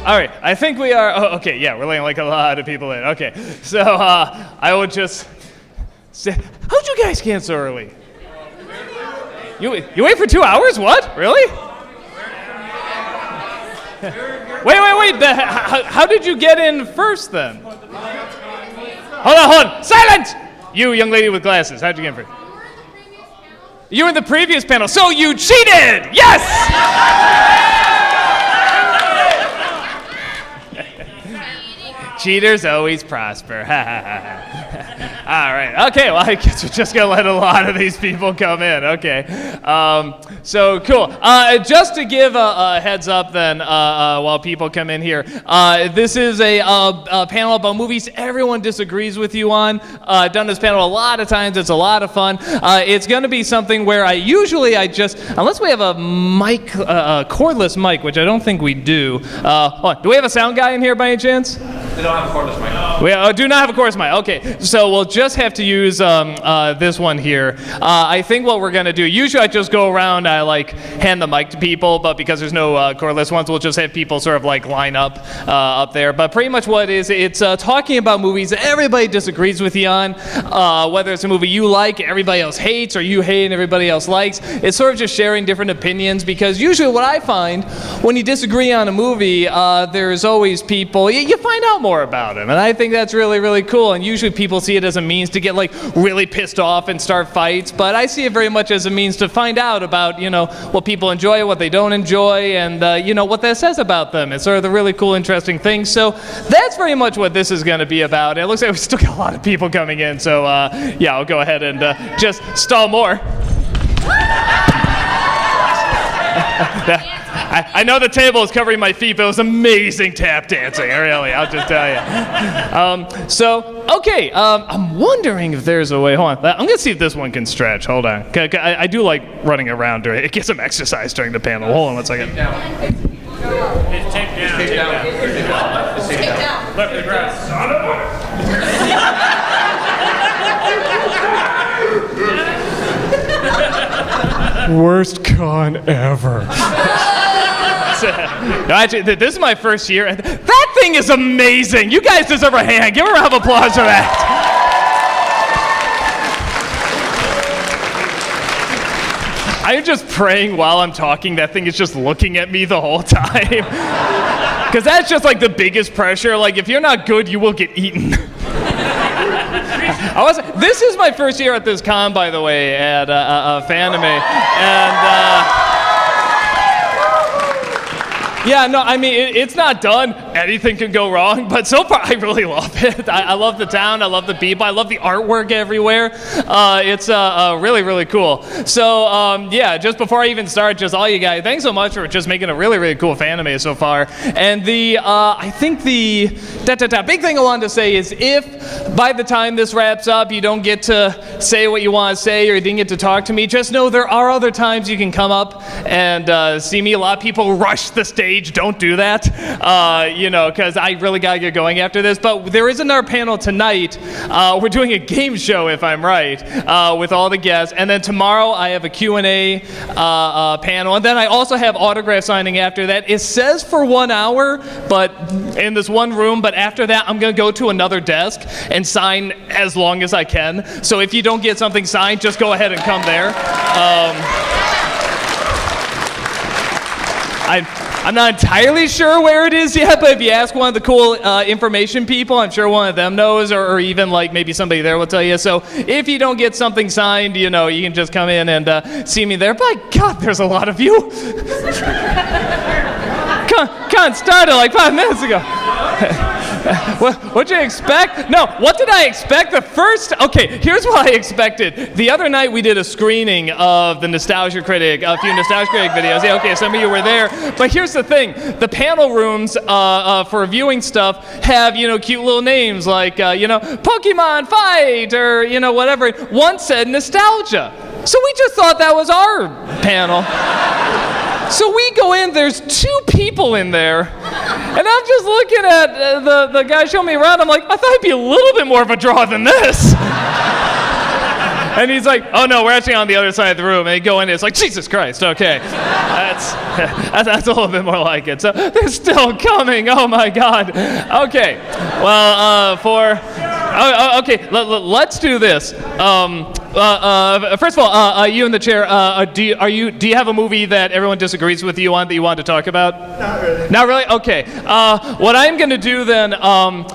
All right, I think we are. Oh, okay, yeah, we're letting like a lot of people in. Okay, so I will just say, how'd you guys get so early? You wait for 2 hours? What? Really? Wait. How did you get in first then? Hold on. Silence! You, young lady with glasses, how'd you get in first? You were in the previous panel, so you cheated! Yes! Cheaters always prosper. All right. Okay. Well, I guess we're just gonna let a lot of these people come in. Okay. So cool. Just to give a heads up, then, while people come in here, this is a panel about movies everyone disagrees with you on. I've done this panel a lot of times. It's a lot of fun. It's gonna be something where I just, unless we have a mic, cordless mic, which I don't think we do. Hold on. Do we have a sound guy in here by any chance? They don't have a cordless mic. We do not have a cordless mic. Okay, so we'll just have to use this one here. I think what we're gonna do, usually I just go around, I like hand the mic to people, but because there's no cordless ones, we'll just have people sort of like line up there. But pretty much what it is, it's talking about movies that everybody disagrees with you on, whether it's a movie you like, everybody else hates, or you hate and everybody else likes. It's sort of just sharing different opinions, because usually what I find when you disagree on a movie, there's always people, you find out more about him, and I think that's really, really cool. And usually people see it as a means to get like really pissed off and start fights, but I see it very much as a means to find out about, what people enjoy, what they don't enjoy, and what that says about them. It's sort of the really cool, interesting things. So that's very much what this is going to be about. And it looks like we still got a lot of people coming in, so yeah, I'll go ahead and just stall more. I know the table is covering my feet, but it was amazing tap dancing, really, I'll just tell you. Okay, I'm wondering if there's a way, hold on, I'm going to see if this one can stretch, hold on. I do like running around during it, gets some exercise during the panel, hold on one second. It's taped down. It's taped down. Left the grass. Worst con ever. No, actually, this is my first year. That thing is amazing. You guys deserve a hand. Give a round of applause for that. I'm just praying while I'm talking. That thing is just looking at me the whole time. Because that's just like the biggest pressure. Like, if you're not good, you will get eaten. This is my first year at this con, by the way, at Fanime, and yeah, no, I mean, it's not done. Anything can go wrong, but so far I really love it. I love the town, I love the people, I love the artwork everywhere. It's really, really cool. So, yeah, just before I even start, just all you guys, thanks so much for just making a really, really cool Fanime so far. And I think the big thing I wanted to say is, if by the time this wraps up you don't get to say what you want to say, or you didn't get to talk to me, just know there are other times you can come up and see me. A lot of people rush the stage. Don't do that, because I really gotta get going after this. But there is another panel tonight. We're doing a game show, if I'm right, with all the guests. And then tomorrow I have a Q&A panel. And then I also have autograph signing after that. It says for 1 hour, but in this one room. But after that, I'm gonna go to another desk and sign as long as I can. So if you don't get something signed, just go ahead and come there. I'm not entirely sure where it is yet, but if you ask one of the cool information people, I'm sure one of them knows, or even like maybe somebody there will tell you. So if you don't get something signed, you can just come in and see me there. By God, there's a lot of you. Con started like 5 minutes ago. What'd you expect? No, what did I expect? Okay, here's what I expected. The other night we did a screening of the Nostalgia Critic, a few Nostalgia Critic videos. Yeah, okay, some of you were there. But here's the thing. The panel rooms for viewing stuff have, cute little names like, Pokemon Fight, or, whatever. One said Nostalgia. So we just thought that was our panel. So we go in, there's 2 people in there, and I'm just looking at the guy showing me around. I'm like, I thought I'd be a little bit more of a draw than this. And he's like, oh no, we're actually on the other side of the room. And they go in, and it's like, Jesus Christ, okay. That's a little bit more like it. So they're still coming, oh my God. Okay, well, okay, let's do this. First of all, you in the chair, do you have a movie that everyone disagrees with you on that you want to talk about? Not really. Not really? Okay. What I'm going to do then, I'm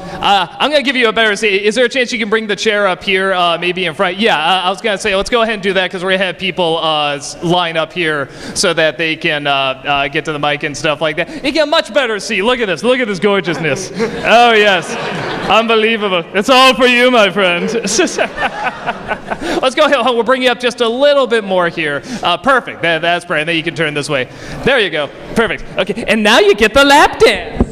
going to give you a better seat. Is there a chance you can bring the chair up here, maybe in front? Yeah, I was going to say, let's go ahead and do that because we're going to have people line up here so that they can get to the mic and stuff like that. You get a much better seat. Look at this. Look at this gorgeousness. Oh, yes. Unbelievable. It's all for you, my friend. Let's go ahead. We'll bring you up just a little bit more here. Perfect. That's great. And then you can turn this way. There you go. Perfect. Okay. And now you get the lap dance.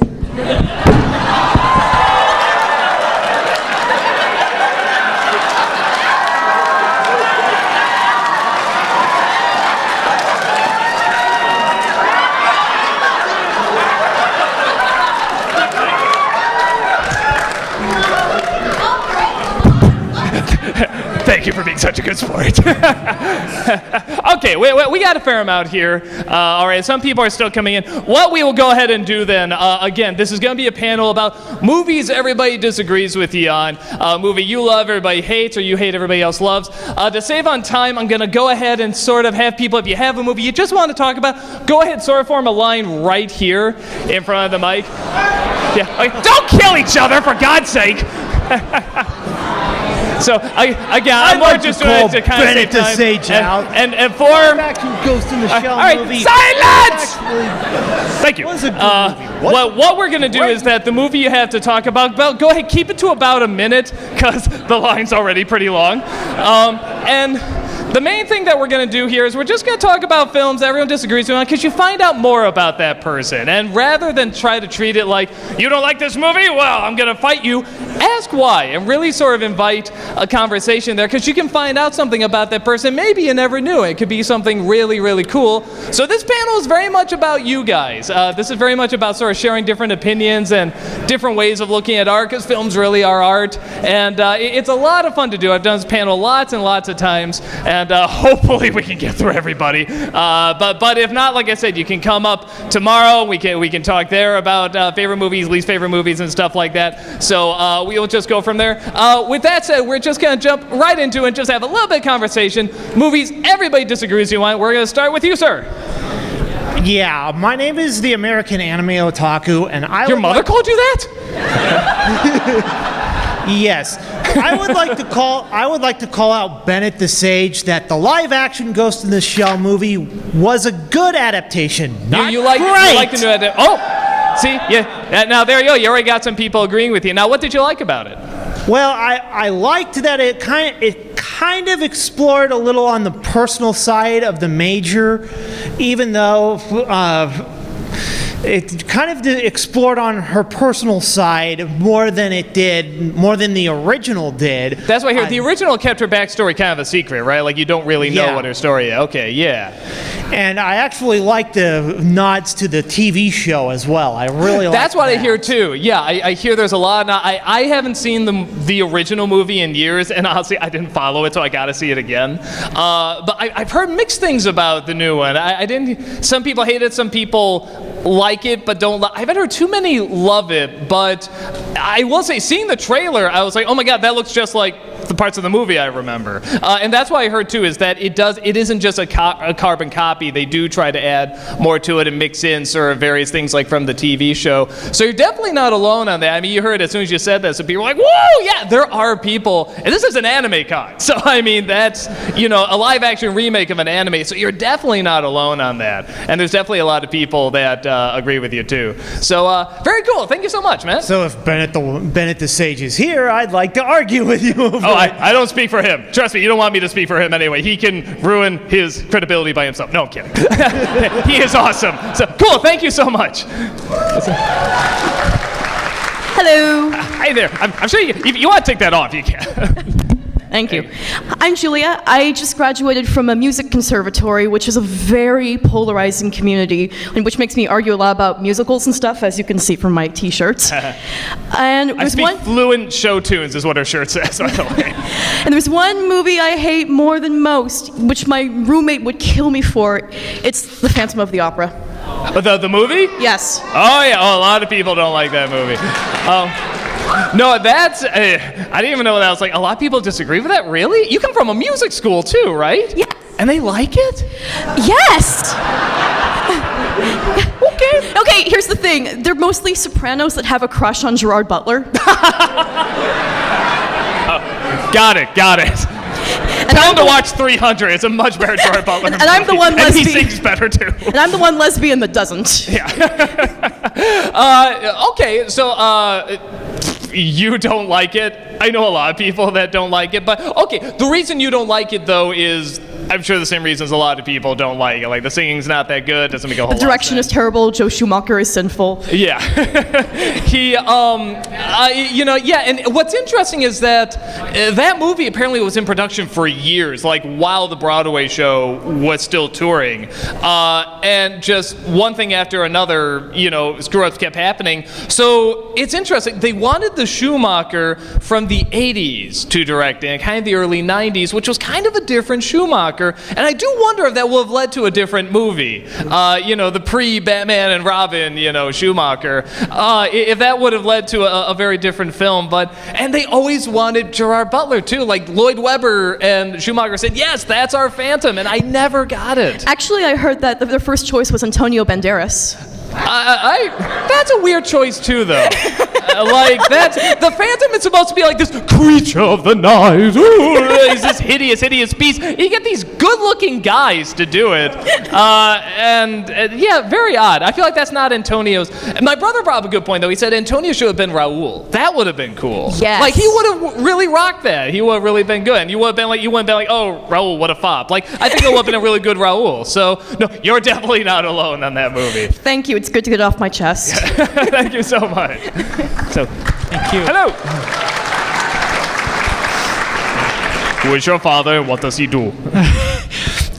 Thank you for being such a good sport. Okay, we got a fair amount here. All right, some people are still coming in. What we will go ahead and do then, again, this is going to be a panel about movies everybody disagrees with you on. Movie you love, everybody hates, or you hate, everybody else loves. To save on time, I'm going to go ahead and sort of have people, if you have a movie you just want to talk about, go ahead, sort of form a line right here in front of the mic. Yeah, okay. Don't kill each other, for God's sake. So again, I'm more just doing it to kind of save time. Sage out. And for Action Ghost in the Shell all right, movie. silence. Thank you. Was a good movie. What we're gonna do is that the movie you have to talk about, go ahead, keep it to about a minute because the line's already pretty long. And the main thing that we're going to do here is we're just going to talk about films everyone disagrees with because you find out more about that person. And rather than try to treat it like, you don't like this movie? Well, I'm going to fight you. Ask why and really sort of invite a conversation there because you can find out something about that person maybe you never knew. It could be something really, really cool. So this panel is very much about you guys. This is very much about sort of sharing different opinions and different ways of looking at art because films really are art. And it's a lot of fun to do. I've done this panel lots and lots of times. And hopefully we can get through everybody. But if not, like I said, you can come up tomorrow. We can talk there about favorite movies, least favorite movies, and stuff like that. So we will just go from there. With that said, we're just going to jump right into it and just have a little bit of conversation. Movies everybody disagrees with. We're going to start with you, sir. Yeah, my name is the American Anime Otaku, and Your mother called you that? Yes. I would like to call out Bennett the Sage that the live-action Ghost in the Shell movie was a good adaptation. Not you like great. the new adaptation? Oh, see, yeah. Now there you go. You already got some people agreeing with you. Now, what did you like about it? Well, I liked that it kind of explored a little on the personal side of the major, even though it kind of explored on her personal side more than the original did. That's why the original kept her backstory kind of a secret, right? Like you don't really know what her story is. Okay, yeah. And I actually like the nods to the TV show as well. I really like That's what that. I hear too. Yeah, I hear there's a lot. I haven't seen the original movie in years, and honestly, I didn't follow it, so I got to see it again. But I've heard mixed things about the new one. Some people hate it, some people like it, but don't. I haven't heard too many love it, but I will say, seeing the trailer, I was like, oh my God, that looks just like the parts of the movie I remember. And that's what I heard too, is that it isn't just a carbon copy. They do try to add more to it and mix in sort of various things like from the TV show. So you're definitely not alone on that. I mean, you heard as soon as you said that, so people were like, whoa, yeah, there are people, and this is an anime con. So I mean, that's, a live action remake of an anime. So you're definitely not alone on that. And there's definitely a lot of people that agree with you too. So very cool. Thank you so much, man. So if Bennett the Sage is here, I'd like to argue with you over I don't speak for him. Trust me, you don't want me to speak for him anyway. He can ruin his credibility by himself. No, I'm kidding. He is awesome. So cool. Thank you so much. Hello. Hi there. I'm sure if you want to take that off, you can. Thank you. I'm Julia. I just graduated from a music conservatory, which is a very polarizing community, and which makes me argue a lot about musicals and stuff, as you can see from my T-shirts. And I speak fluent show tunes, is what her shirt says, by the way. And there's one movie I hate more than most, which my roommate would kill me for. It's The Phantom of the Opera. The movie? Yes. Oh, yeah. Oh, a lot of people don't like that movie. No, that's... I didn't even know that. I was like, a lot of people disagree with that? Really? You come from a music school, too, right? Yeah. And they like it? Yes! Okay, here's the thing. They're mostly sopranos that have a crush on Gerard Butler. Got it. Tell him to watch 300. It's a much better Gerard Butler movie. And I'm the one lesbian. And he sings better, too. And I'm the one lesbian that doesn't. Yeah. Okay, so you don't like it. I know a lot of people that don't like it, but okay, the reason you don't like it, though, is I'm sure the same reasons a lot of people don't like it. Like, the singing's not that good, doesn't make a whole lot of sense. The direction is terrible, Joe Schumacher is sinful. Yeah. And what's interesting is that that movie apparently was in production for years, like while the Broadway show was still touring. And just one thing after another, screw-ups kept happening. So it's interesting. They wanted the Schumacher from the 80s to direct in kind of the early 90s, which was kind of a different Schumacher. And I do wonder if that will have led to a different movie. The pre-Batman and Robin, Schumacher. If that would have led to a very different film. And they always wanted Gerard Butler, too. Like, Lloyd Webber and Schumacher said, yes, that's our Phantom. And I never got it. Actually, I heard that their first choice was Antonio Banderas. That's a weird choice, too, though. The Phantom is supposed to be like this creature of the night. Ooh, he's this hideous beast. You get these good-looking guys to do it. Yeah, very odd. I feel like that's not Antonio's. My brother brought up a good point, though. He said Antonio should have been Raoul. That would have been cool. Yes. Like, he would have really rocked that. He would have really been good. And you wouldn't been like, oh, Raoul, what a fop. Like, I think it would have been a really good Raoul. So, no, you're definitely not alone on that movie. Thank you. It's good to get off my chest. Thank you so much. So, thank you. Hello. Who is your father? What does he do?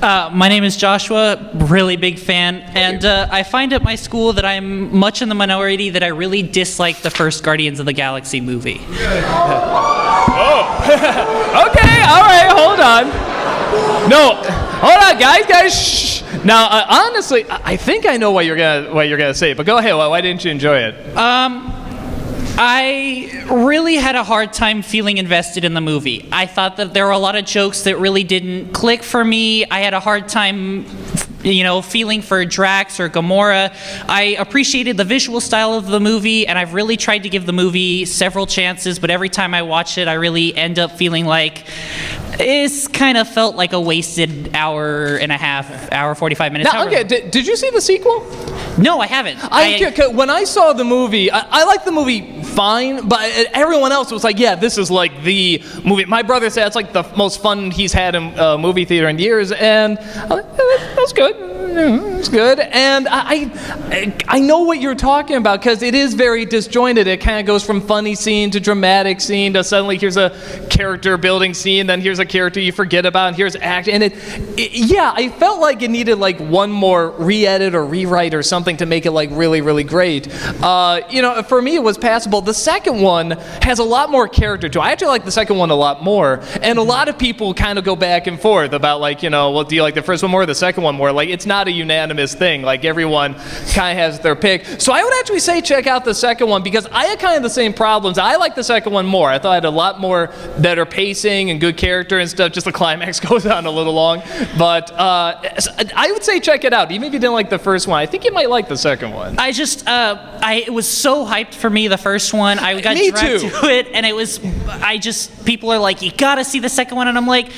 My name is Joshua, really big fan, and I find at my school that I'm much in the minority that I really dislike the first Guardians of the Galaxy movie. Oh. Okay, all right, hold on. No, hold on, guys, shh. Now, honestly, I think I know what you're gonna say, but go ahead. Why didn't you enjoy it? I really had a hard time feeling invested in the movie. I thought that there were a lot of jokes that really didn't click for me. I had a hard time, feeling for Drax or Gamora. I appreciated the visual style of the movie, and I've really tried to give the movie several chances, but every time I watch it, I really end up feeling like it's kind of felt like a wasted hour and a half, hour, 45 minutes. Now, okay, did you see the sequel? No, I haven't. When I saw the movie, I liked the movie fine, but everyone else was like, yeah, this is like the movie. My brother said it's like the most fun he's had in a movie theater in years, and that's good. It's good, and I know what you're talking about, because it is very disjointed. It kind of goes from funny scene to dramatic scene to suddenly here's a character building scene, then here's a character you forget about, and here's act, and I felt like it needed like one more re-edit or rewrite or something to make it like really, really great. For me it was passable. The second one has a lot more character to it. I actually like the second one a lot more, and a lot of people kind of go back and forth about like, well, do you like the first one more or the second one more? Like, it's not a unanimous thing. Like, everyone kind of has their pick. So I would actually say check out the second one, because I had kind of the same problems. I like the second one more. I thought it had a lot more better pacing and good character and stuff. Just the climax goes on a little long. But I would say check it out. Even if you didn't like the first one, I think you might like the second one. It was so hyped for me, the first one. I got dragged to it, and people are like, you gotta see the second one, and I'm like,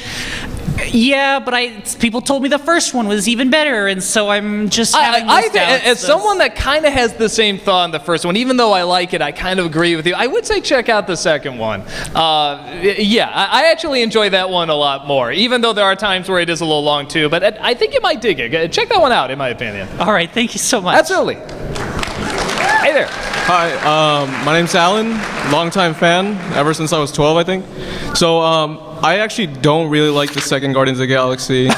yeah, but people told me the first one was even better, and so I'm just having these doubts. As someone that kind of has the same thought on the first one, even though I like it, I kind of agree with you. I would say check out the second one. I actually enjoy that one a lot more, even though there are times where it is a little long too, but I think you might dig it. Check that one out, in my opinion. All right, thank you so much. Absolutely. Hey there. Hi, my name's Alan, longtime fan, ever since I was 12, I think. So, I actually don't really like the second Guardians of the Galaxy.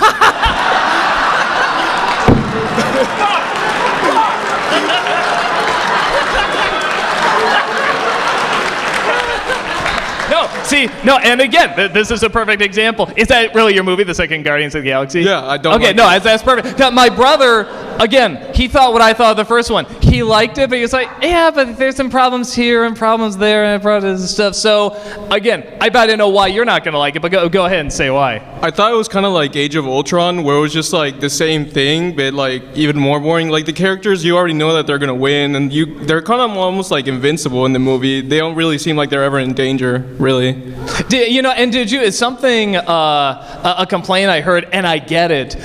No, and again, this is a perfect example. Is that really your movie, the second Guardians of the Galaxy? Yeah, I don't. Okay, like no, it. that's perfect. Now, my brother, again, he thought what I thought of the first one. He liked it, but he was like, yeah, but there's some problems here and problems there and problems and stuff. So, again, I bet I know why you're not going to like it, but go ahead and say why. I thought it was kind of like Age of Ultron, where it was just like the same thing, but like even more boring. Like the characters, you already know that they're gonna win, and they're kind of almost like invincible in the movie. They don't really seem like they're ever in danger, really. It's something, a complaint I heard, and I get it,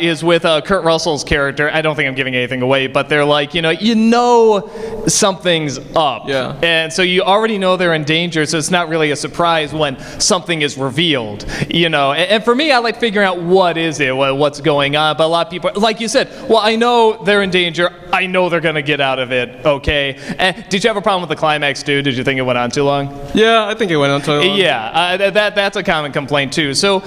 is with Kurt Russell's character. I don't think I'm giving anything away, but they're like, you know something's up. Yeah. And so you already know they're in danger, so it's not really a surprise when something is revealed, And for me, I like figuring out what's going on, but a lot of people, like you said, well, I know they're in danger. I know they're going to get out of it, okay? And did you have a problem with the climax, too? Did you think it went on too long? Yeah, I think it went on too long. Yeah, that's a common complaint too. So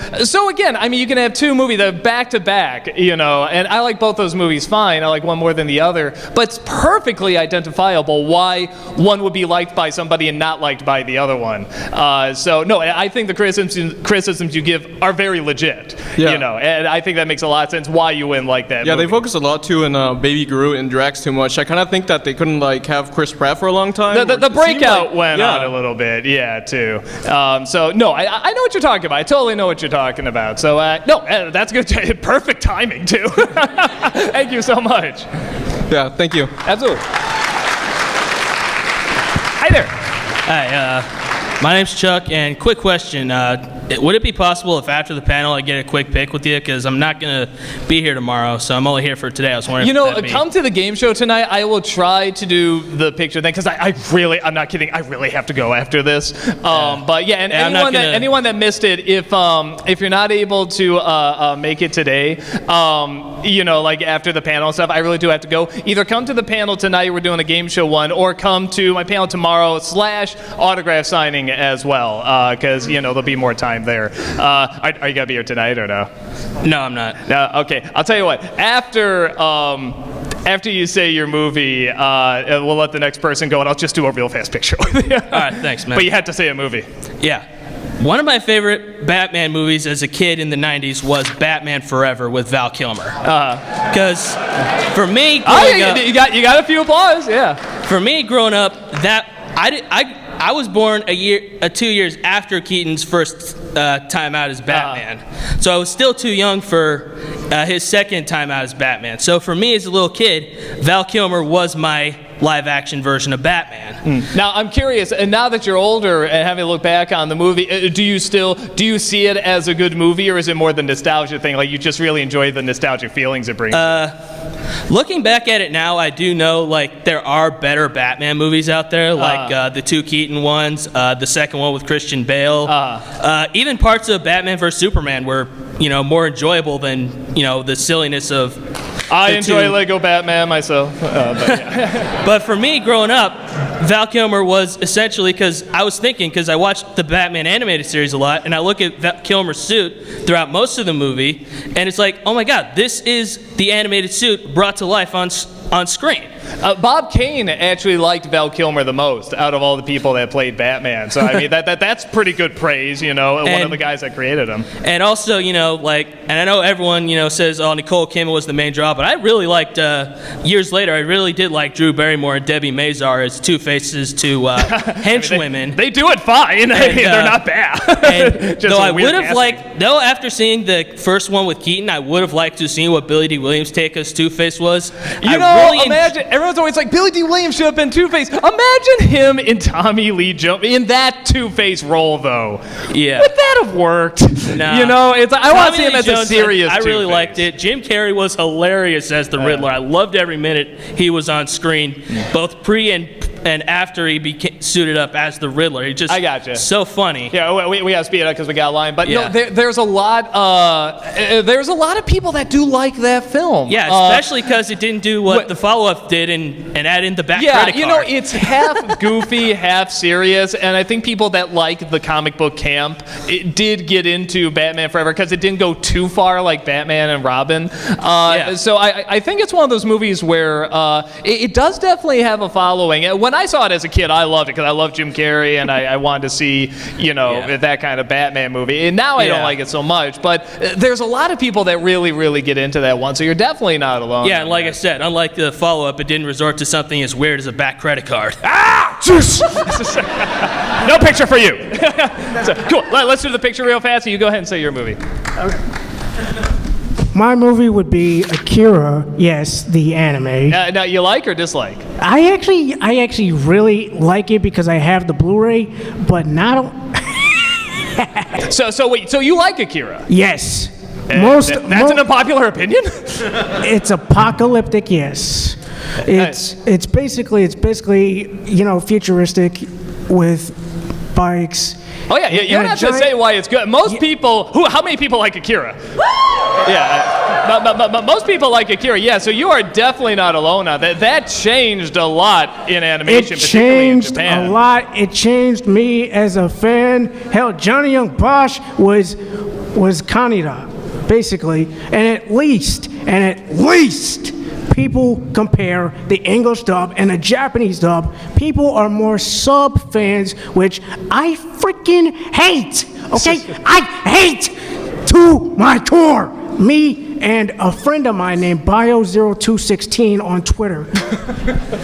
again, I mean, you can have two movies that are back to back, and I like both those movies fine. I like one more than the other, but it's perfectly identifiable why one would be liked by somebody and not liked by the other one. No, I think the criticisms you give are very legit. Yeah. And I think that makes a lot of sense why you wouldn't like that. Yeah, movie. they focus a lot too in Baby Groot and Drax too much. I kind of think that they couldn't have Chris Pratt for a long time. The breakout went yeah. on a little bit, yeah, too. No, I know what you're talking about. I totally know what you're talking about. So that's good. Perfect timing too. Thank you so much. Yeah, thank you. Absolutely. Hi there. Hi, my name's Chuck, and quick question. Would it be possible if after the panel I get a quick pic with you? Because I'm not going to be here tomorrow, so I'm only here for today. I was wondering if that'd be... come to the game show tonight. I will try to do the picture thing, because I'm not kidding, I really have to go after this. But yeah, and anyone that missed it, if you're not able to make it today, like after the panel and stuff, I really do have to go. Either come to the panel tonight, we're doing a game show one, or come to my panel tomorrow / autograph signing as well, because there'll be more time there. Are you gonna be here tonight or no? No, I'm not. No. Okay. I'll tell you what. After you say your movie, we'll let the next person go, and I'll just do a real fast picture with you. All right, thanks, man. But you had to say a movie. Yeah. One of my favorite Batman movies as a kid in the 90s was Batman Forever with Val Kilmer. Because for me growing up... You got a few applause, yeah. For me growing up, I was born 2 years after Keaton's first time out as Batman. So I was still too young for his second time out as Batman. So for me as a little kid, Val Kilmer was my live action version of Batman. Now I'm curious, and now that you're older and having a look back on the movie, do you see it as a good movie, or is it more the nostalgia thing? Like you just really enjoy the nostalgic feelings it brings? Looking back at it now, I do know there are better Batman movies out there, like the two Keaton ones, the second one with Christian Bale. Even parts of Batman vs Superman were more enjoyable than the silliness of. I enjoy Lego Batman myself. But, yeah. But for me, growing up, Val Kilmer was essentially, because I watched the Batman animated series a lot, and I look at Val Kilmer's suit throughout most of the movie, and it's like, oh my God, this is the animated suit brought to life on screen. Bob Kane actually liked Val Kilmer the most out of all the people that played Batman. So I mean that's pretty good praise, one of the guys that created him. And also, and I know everyone, says, oh, Nicole Kidman was the main draw, but I really liked, years later, I really did like Drew Barrymore and Debbie Mazar as two faces to henchwomen. They do it fine. They're not bad. Though I would have after seeing the first one with Keaton, I would have liked to see what Billy D. Williams' take as Two-Face was. Imagine, everyone's always like, Billy D. Williams should have been Two-Face. Imagine him and Tommy Lee Jones in that Two-Face role, though. Yeah. Would that have worked? Nah. It's like, I want to see him as a serious I really Two-Face. liked it. Jim Carrey was hilarious as the Riddler. I loved every minute he was on screen, both pre and and after he became suited up as the Riddler. He just I gotcha. so funny. Yeah, we got to speed it up because we got a line. But Yeah. no, there's a lot of people that do like that film. Yeah, especially because it didn't do what the follow-up did and add in the back Yeah, credit card. it's half goofy, half serious, and I think people that like the comic book camp it did get into Batman Forever because it didn't go too far like Batman and Robin. So I think it's one of those movies where it does definitely have a following. When I saw it as a kid, I loved it because I love Jim Carrey and I wanted to see, that kind of Batman movie. And now I don't like it so much, but there's a lot of people that really, really get into that one, so you're definitely not alone. Yeah, and like I said, unlike the follow-up, it didn't resort to something as weird as a back credit card. Ah! No picture for you. So, cool. Let's do the picture real fast. So you go ahead and say your movie. My movie would be Akira, yes, the anime. Now, you like or dislike? I actually really like it because I have the Blu-ray, but not. So wait. So you like Akira? Yes. That's an unpopular opinion. It's apocalyptic, yes. It's basically futuristic with bikes. Oh yeah, you don't have to say why it's good. Most people, how many people like Akira? Yeah, but most people like Akira. Yeah, so you are definitely not alone on that. That changed a lot in animation, particularly in Japan. It changed a lot. It changed me as a fan. Hell, Johnny Young Bosch was Kaneda, basically, and at least people compare the English dub and the Japanese dub. People are more sub fans, which I freaking hate. Okay, I hate to my core. Me and a friend of mine named Bio0216 on Twitter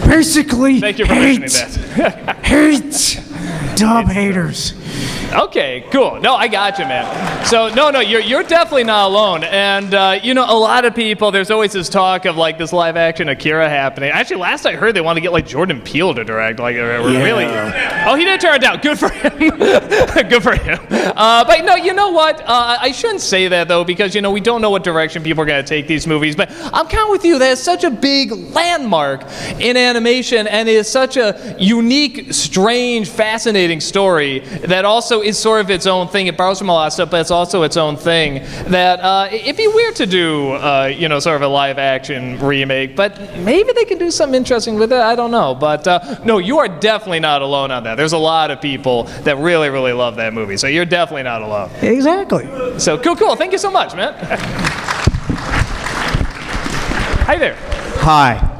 basically Thank you for mentioning that. hate dub haters. Okay, cool. No, I got you, man. So, no, you're definitely not alone. And, a lot of people, there's always this talk of, like, this live-action Akira happening. Actually, last I heard, they want to get, like, Jordan Peele to direct. Like, really? Oh, he did turn it down. Good for him. Good for him. But, no, you know what? I shouldn't say that, though, because, we don't know what direction people are going to take these movies. But I'm kind of with you. That is such a big landmark in animation and is such a unique, strange, fascinating story that also is sort of its own thing. It borrows from a lot of stuff, but it's also its own thing. That it'd be weird to do, sort of a live-action remake, but maybe they can do something interesting with it. I don't know, but no, you are definitely not alone on that. There's a lot of people that really, really love that movie, so you're definitely not alone. Exactly. So cool. Thank you so much, man. Hi there. Hi.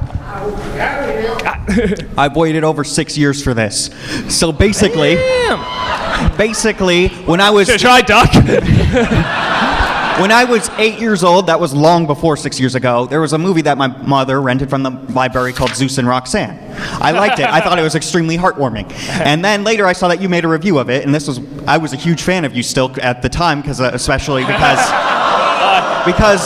I've waited over 6 years for this. So basically, when I was Try, Doc. when I was 8 years old, that was long before 6 years ago, there was a movie that my mother rented from the library called Zeus and Roxanne. I liked it. I thought it was extremely heartwarming. And then later I saw that you made a review of it, and I was a huge fan of you still at the time, especially because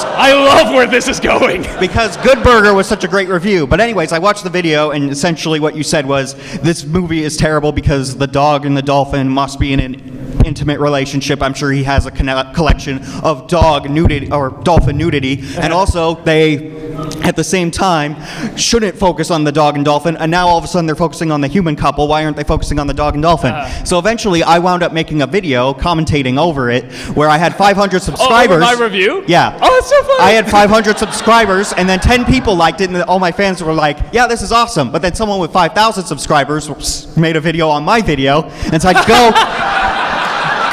I love where this is going. Because Good Burger was such a great review. But anyways, I watched the video, and essentially what you said was, this movie is terrible because the dog and the dolphin must be in an intimate relationship. I'm sure he has a collection of dog nudity or dolphin nudity, and also they, at the same time, shouldn't focus on the dog and dolphin, and now all of a sudden they're focusing on the human couple. Why aren't they focusing on the dog and dolphin? So eventually I wound up making a video commentating over it where I had 500 subscribers. Oh, my review? Yeah. Oh, that's so funny. I had 500 subscribers, and then 10 people liked it, and all my fans were like, yeah, this is awesome. But then someone with 5,000 subscribers made a video on my video, and so I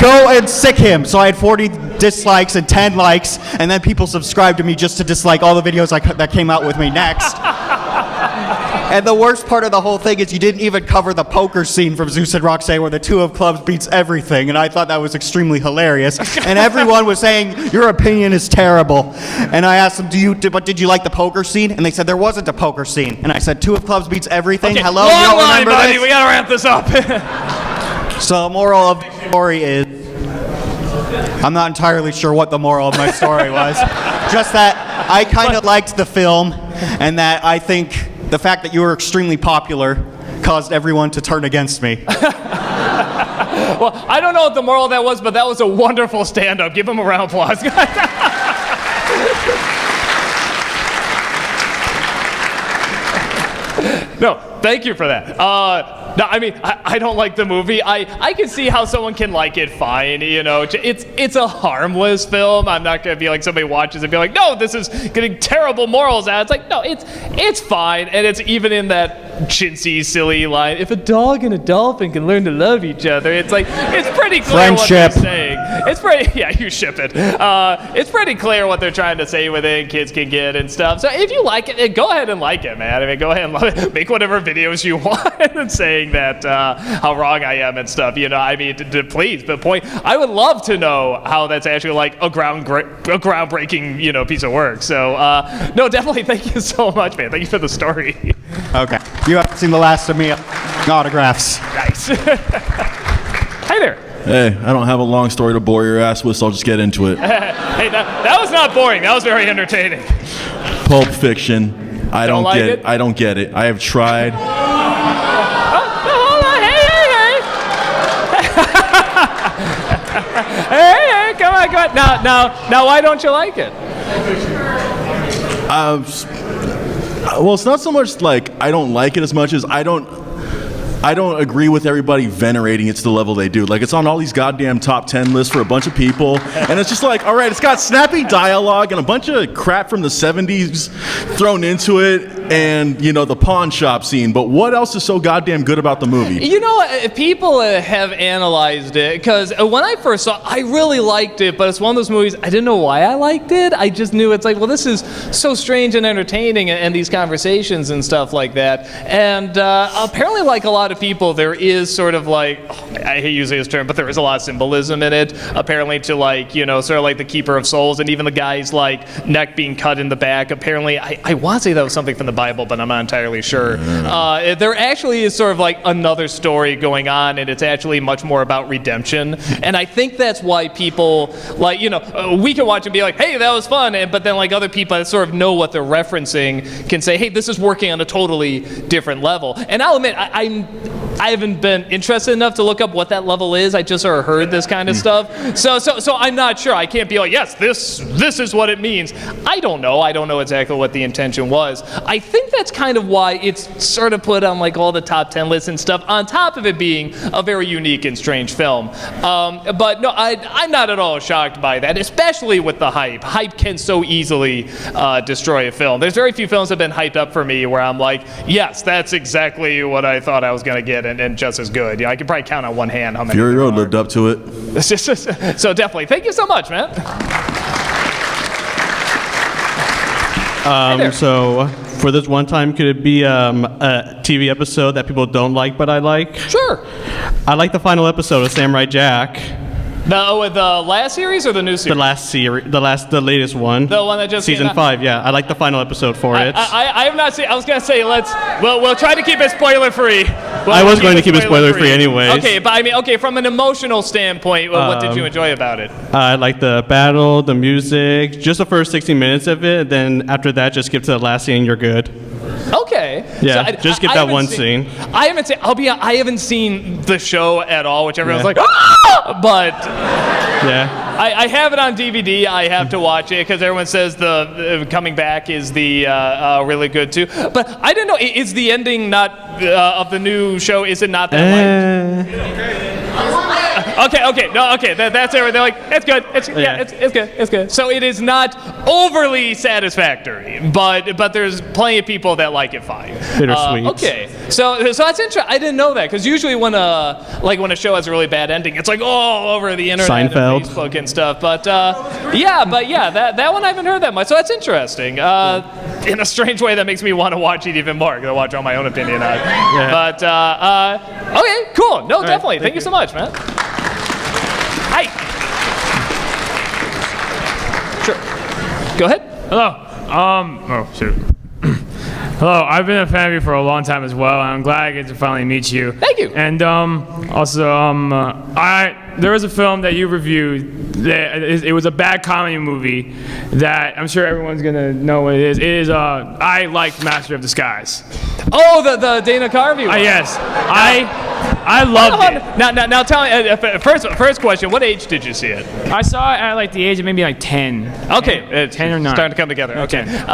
go and sick him. So I had 40 dislikes and 10 likes, and then people subscribed to me just to dislike all the videos that came out with me next. And the worst part of the whole thing is you didn't even cover the poker scene from Zeus and Roxanne where the two of clubs beats everything, and I thought that was extremely hilarious. And everyone was saying, your opinion is terrible. And I asked them, did you like the poker scene? And they said there wasn't a poker scene. And I said, two of clubs beats everything. Okay. Hello, Long you don't line, remember buddy. this? We gotta wrap this up. So the moral of the story is, I'm not entirely sure what the moral of my story was. Just that I kind of liked the film, and that I think the fact that you were extremely popular caused everyone to turn against me. Well, I don't know what the moral of that was, but that was a wonderful stand-up. Give him a round of applause. No, Thank you for that. No, I mean, I don't like the movie. I can see how someone can like it fine, you know. It's a harmless film. I'm not going to be like somebody watches it and be like, no, this is getting terrible morals out. It's like, no, it's fine. And it's even in that chintzy, silly line, if a dog and a dolphin can learn to love each other, it's like, it's pretty clear what they're saying. It's pretty, yeah, you ship it. It's pretty clear what they're trying to say with it, kids can get and stuff. So if you like it, go ahead and like it, man. I mean, go ahead and love it. Make whatever videos you want and saying that how wrong I am and stuff, you know. I mean, please, the point, I would love to know how that's actually like a groundbreaking, you know, piece of work. So, no, definitely thank you so much, man. Thank you for the story. Okay. You haven't seen the last of me autographs. Nice. Hey there. Hey, I don't have a long story to bore your ass with, so I'll just get into it. Hey, that was not boring. That was very entertaining. Pulp Fiction. I don't like get it? I don't get it. I have tried. Hold on. Hey, come on. Now, why don't you like it? Well, it's not so much like I don't like it as much as I don't agree with everybody venerating it to the level they do. Like, it's on all these goddamn top 10 lists for a bunch of people, and it's just like, all right, it's got snappy dialogue and a bunch of crap from the 70s thrown into it, and, you know, the pawn shop scene, but what else is so goddamn good about the movie? You know, people have analyzed it, because when I first saw it, I really liked it, but it's one of those movies, I didn't know why I liked it. I just knew it's like, well, this is so strange and entertaining, and these conversations and stuff like that. And apparently, like a lot of people, there is sort of like, I hate using this term, but there is a lot of symbolism in it, apparently, to like, you know, sort of like the keeper of souls, and even the guy's like neck being cut in the back. Apparently, I want to say that was something from the Bible, but I'm not entirely sure. There actually is sort of like another story going on, and it's actually much more about redemption. And I think that's why people, like, you know, we can watch and be like, hey, that was fun, but then like other people that sort of know what they're referencing can say, hey, this is working on a totally different level. And I'll admit, I haven't been interested enough to look up what that level is. I just sort of heard this kind of stuff. So I'm not sure. I can't be like, yes, this is what it means. I don't know. I don't know exactly what the intention was. I think that's kind of why it's sort of put on like all the top 10 lists and stuff, on top of it being a very unique and strange film. But no, I'm not at all shocked by that, especially with the hype. Hype can so easily destroy a film. There's very few films that have been hyped up for me where I'm like, yes, that's exactly what I thought I was going to get, and just as good. Yeah, I can probably count on one hand how many. Fury Road lived up to it. So definitely, thank you so much, man. So for this one time, could it be a TV episode that people don't like but I like? Sure. I like the final episode of Samurai Jack. The last series or the new series? The last series, the latest one. The one that just season 5. Yeah, I like the final episode for it. I have not seen. I was gonna say we'll try to keep it spoiler free. I was going to keep it spoiler free anyways. Okay, but I mean, okay, from an emotional standpoint, what did you enjoy about it? I like the battle, the music, just the first 60 minutes of it. Then after that, just skip to the last scene. You're good. Okay. Yeah, so just skip that one scene. I haven't seen. I haven't seen the show at all, which everyone's like, ah! But yeah. I have it on DVD. I have to watch it because everyone says the Coming Back is the really good too. But I didn't know. Is the ending not of the new show? Is it not that light? Okay. That's everything. They're like, it's good. It's good. So it is not overly satisfactory, but there's plenty of people that like it fine. Bittersweet. Okay. So that's interesting. I didn't know that, because usually when a show has a really bad ending, it's like all over the internet Seinfeld. and Facebook and stuff. But that one I haven't heard that much. So that's interesting. In a strange way, that makes me want to watch it even more. I'm gonna watch on my own opinion on it. Yeah. But okay, cool. No, definitely. Thank you so much, man. Hi. Sure. Go ahead. Hello. Oh shoot. Hello. I've been a fan of you for a long time as well, and I'm glad I get to finally meet you. Thank you. And also, there was a film that you reviewed. It was a bad comedy movie that I'm sure everyone's gonna know what it is. It is I liked Master of Disguise. Oh, the Dana Carvey one. Yes. I loved it. Now tell me, first question, what age did you see it? I saw it at like the age of maybe like 10. Okay. 10 or 9. Starting to come together. Okay. 10.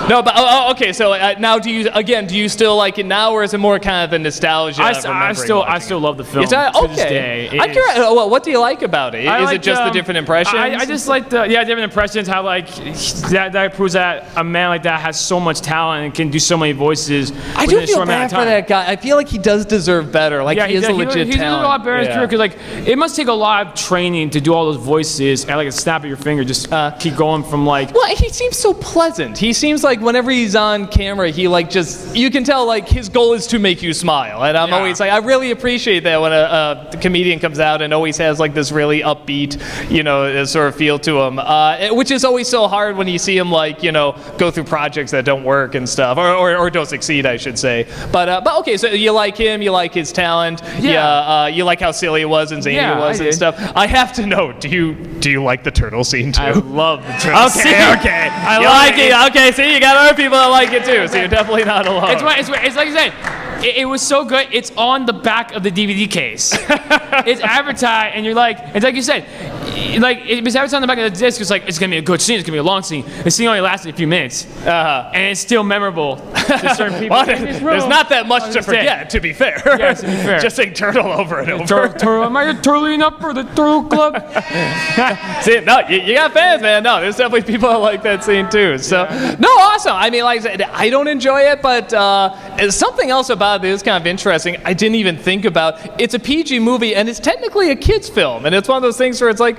No, but okay. So now, do you still like it now, or is it more kind of the nostalgia? I still love the film. Is that, to this okay. day. I'm curious. What do you like about it? Is it just the different impressions? I just like the different impressions. How like that proves that a man like that has so much talent and can do so many voices. I do feel bad for that guy. I feel like he does deserve better. Like he is a legit talent. He's doing a lot better in his career because like it must take a lot of training to do all those voices at like a snap of your finger. Just keep going from like. Well, he seems so pleasant. He seems like whenever he's on camera, he like just you can tell like his goal is to make you smile. And I'm always like I really appreciate that when a comedian comes out and always has like this really upbeat, sort of feel to him, which is always so hard when you see him like go through projects that don't work and stuff or don't succeed, I should say. But okay, so you like him, you like his talent, you like how silly it was and zany it was and stuff. I have to know, do you like the turtle scene too? I love the turtle scene. Okay. I like it. Okay, see, you got other people that like it too, so you're definitely not alone. It's like you said. It was so good. It's on the back of the DVD case. It's advertised, and you're like, it's like you said, like it was advertised on the back of the disc. It's like it's gonna be a good scene. It's gonna be a long scene. The scene only lasted a few minutes, and it's still memorable to certain people. Well, there's not that much to forget, to be fair. Yes, to be fair. Just saying turtle over and over. Turtle, am I turtling up for the turtle club? See, no, you got fans, man. No, there's definitely people that like that scene too. So, no, awesome. I mean, like I said, I don't enjoy it, but something else about it is kind of interesting. I didn't even think about. It's a PG movie, and it's technically a kids film, and it's one of those things where it's like,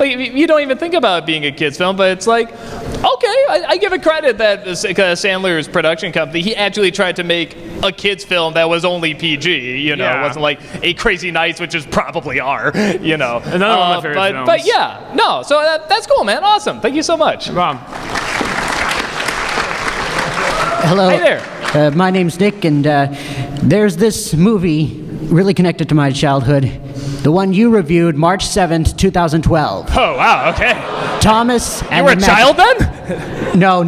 like, you don't even think about it being a kids film, but it's like, okay, I give it credit that Sandler's production company, he actually tried to make a kids film that was only PG. It wasn't like A Crazy Nights, which is probably R. Another one of my favorite films. But yeah, no, so that's cool, man. Awesome. Thank you so much. Mom. Hello. Hi there. My name's Nick, and there's this movie really connected to my childhood. The one you reviewed, March 7th, 2012. Oh, wow, okay. Thomas and You were a child then? No.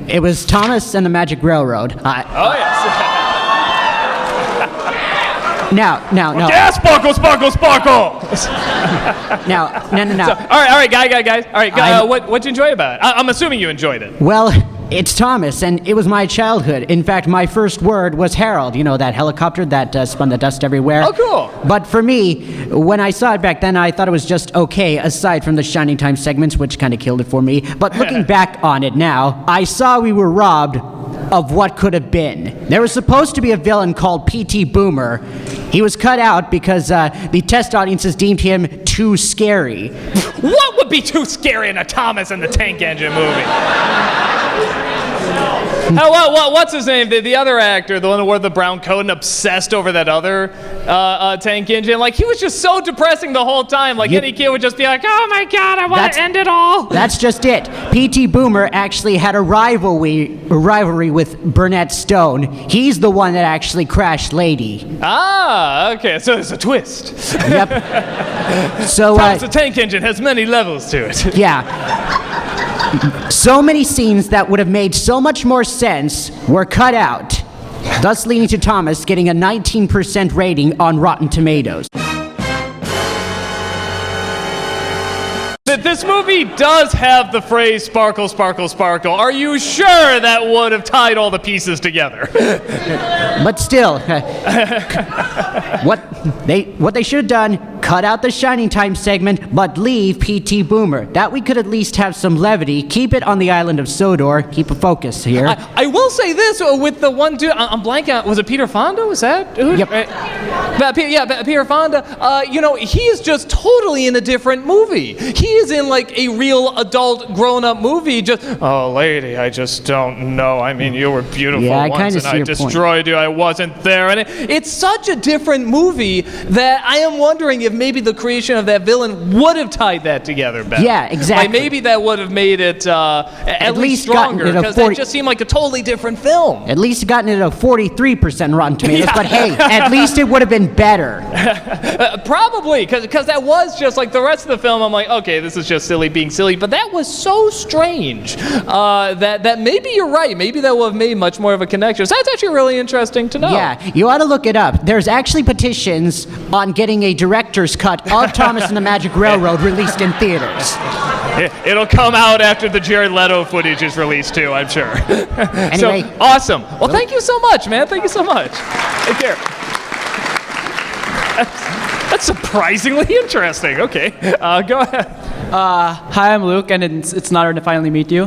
It was Thomas and the Magic Railroad. Oh, yes. Now. Yeah, sparkle. Now. So, all right, guys. All right, what'd you enjoy about it? I'm assuming you enjoyed it. Well, it's Thomas, and it was my childhood. In fact, my first word was Harold. You know, that helicopter that spun the dust everywhere. Oh, cool. But for me, when I saw it back then, I thought it was just okay, aside from the Shining Time segments, which kind of killed it for me. But looking back on it now, I saw we were robbed of what could have been. There was supposed to be a villain called P.T. Boomer. He was cut out because the test audiences deemed him too scary. What would be too scary in a Thomas and the Tank Engine movie? What's his name? The other actor, the one who wore the brown coat and obsessed over that other Tank Engine. Like, he was just so depressing the whole time. Like, any kid would just be like, oh my God, I want to end it all. That's just it. P.T. Boomer actually had a rivalry with Burnett Stone. He's the one that actually crashed Lady. Ah, okay. So there's a twist. Yep. So Thomas the Tank Engine has many levels to it. Yeah. So many scenes that would have made so much more sense were cut out, thus leading to Thomas getting a 19% rating on Rotten Tomatoes. This movie does have the phrase sparkle, sparkle, sparkle. Are you sure that would have tied all the pieces together? But still, what they should have done, cut out the Shining Time segment, but leave P.T. Boomer. That we could at least have some levity, keep it on the island of Sodor, keep a focus here. I will say this, with the one dude, I'm blanking out, was it Peter Fonda? Was that? Yep. Peter Fonda. He is just totally in a different movie. He is in like a real adult grown-up movie. Just, oh lady, I just don't know. I mean, you were beautiful once and I destroyed you. I wasn't there. And it's such a different movie that I am wondering if maybe the creation of that villain would have tied that together better. Yeah, exactly. Like maybe that would have made it at least stronger, gotten it a because 40 it just seemed like a totally different film. At least gotten it a 43% Rotten Tomatoes, Yeah. but hey, at least it would have been better. Probably, because that was just like the rest of the film. I'm like, okay, this is just silly being silly, but that was so strange that maybe you're right. Maybe that would have made much more of a connection. So that's actually really interesting to know. Yeah, you ought to look it up. There's actually petitions on getting a director's cut of Thomas and the Magic Railroad released in theaters. It'll come out after the Jared Leto footage is released too, I'm sure. Anyway. So, awesome. Well, thank you so much, man. Thank you so much. Take care. That's surprisingly interesting. Okay, go ahead. Hi, I'm Luke, and it's an honor to finally meet you.